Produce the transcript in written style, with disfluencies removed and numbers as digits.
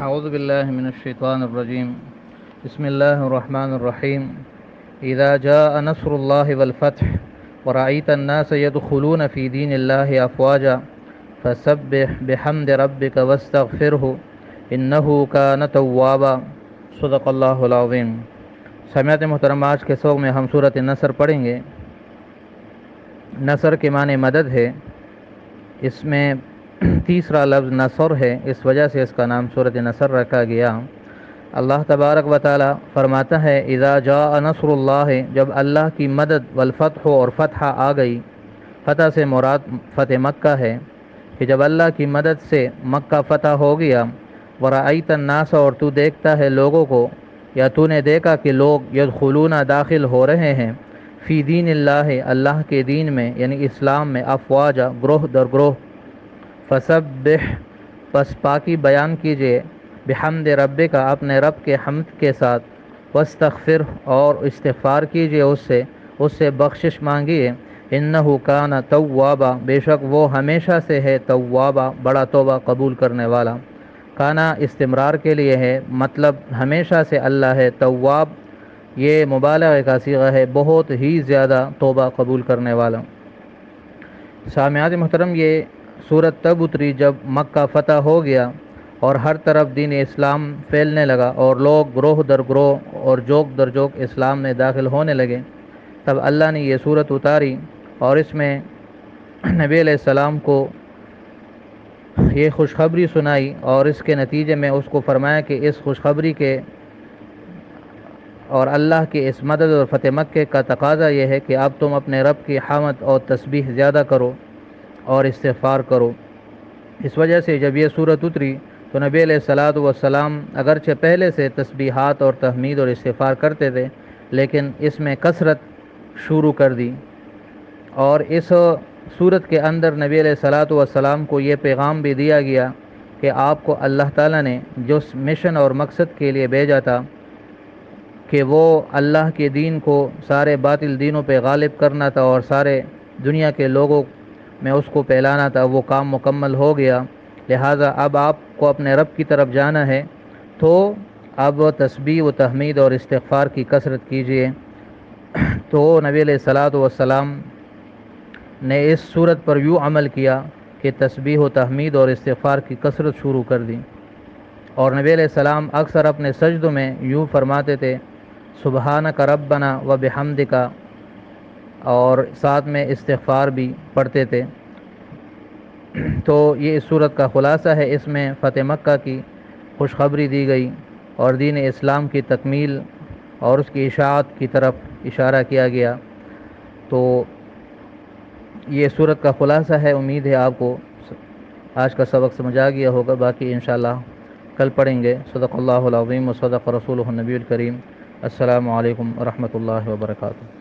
أعوذ بالله من الشيطان الرجيم. بسم الله الرحمن الرحيم. إذا جاء نصر الله والفتح ورأيت الناس يدخلون في دين الله أفواجا فسبح بحمد ربك واستغفره إنه كان توابا. صدق اللہ العظیم. سامعین محترم، آج کے سبق میں ہم سورۃ نصر پڑھیں گے. نصر کے معنی مدد ہے. اس میں تیسرا لفظ نصر ہے، اس وجہ سے اس کا نام سورۃ نصر رکھا گیا. اللہ تبارک و تعالی فرماتا ہے اذا جاء نصر اللہ، جب اللہ کی مدد، والفتح، اور فتح آ گئی. فتح سے مراد فتح مکہ ہے کہ جب اللہ کی مدد سے مکہ فتح ہو گیا. ورأیت الناس، اور تو دیکھتا ہے لوگوں کو، یا تو نے دیکھا کہ لوگ یدخلون، داخل ہو رہے ہیں، فی دین اللہ، اللہ کے دین میں یعنی اسلام میں، افواجا، گروہ در گروہ. فسبح، پس پاکی بیان کیجئے، بحمد رب کا، اپنے رب کے حمد کے ساتھ. واستغفر، اور استغفار کیجئے اس سے بخشش مانگیے. انہ کان توابا، بے شک وہ ہمیشہ سے ہے، توابا، بڑا توبہ قبول کرنے والا. کانا استمرار کے لیے ہے، مطلب ہمیشہ سے اللہ ہے. تواب یہ مبالغہ کا صیغہ ہے، بہت ہی زیادہ توبہ قبول کرنے والا. سامعین محترم، یہ سورت تب اتری جب مکہ فتح ہو گیا اور ہر طرف دین اسلام پھیلنے لگا اور لوگ گروہ در گروہ اور جوک در جوک اسلام میں داخل ہونے لگے. تب اللہ نے یہ سورت اتاری اور اس میں نبی علیہ السلام کو یہ خوشخبری سنائی، اور اس کے نتیجے میں اس کو فرمایا کہ اس خوشخبری کے اور اللہ کی اس مدد اور فتح مکہ کا تقاضا یہ ہے کہ اب تم اپنے رب کی حمد اور تسبیح زیادہ کرو اور استغفار کرو. اس وجہ سے جب یہ سورت اتری تو نبی علیہ السلام اگرچہ پہلے سے تسبیحات اور تحمید اور استغفار کرتے تھے، لیکن اس میں کثرت شروع کر دی. اور اس سورت کے اندر نبی علیہ السلام کو یہ پیغام بھی دیا گیا کہ آپ کو اللہ تعالیٰ نے جس مشن اور مقصد کے لیے بھیجا تھا کہ وہ اللہ کے دین کو سارے باطل دینوں پہ غالب کرنا تھا اور سارے دنیا کے لوگوں میں اس کو پھیلانا تھا، وہ کام مکمل ہو گیا. لہٰذا اب آپ کو اپنے رب کی طرف جانا ہے، تو اب تسبیح و تحمید اور استغفار کی کثرت کیجیے. تو نبی علیہ السلام نے اس صورت پر یوں عمل کیا کہ تسبیح و تحمید اور استغفار کی کثرت شروع کر دی. اور نبی علیہ السلام اکثر اپنے سجدوں میں یوں فرماتے تھے سبحانک ربنا و بحمدک، اور ساتھ میں استغفار بھی پڑھتے تھے. تو یہ اس صورت کا خلاصہ ہے. اس میں فتح مکہ کی خوشخبری دی گئی اور دین اسلام کی تکمیل اور اس کی اشاعت کی طرف اشارہ کیا گیا. تو یہ صورت کا خلاصہ ہے. امید ہے آپ کو آج کا سبق سمجھ آ گیا ہوگا، باقی انشاءاللہ کل پڑھیں گے. صدق اللہ العظیم و صدق رسولہ النبی الکریم. السلام علیکم ورحمۃ اللہ وبرکاتہ.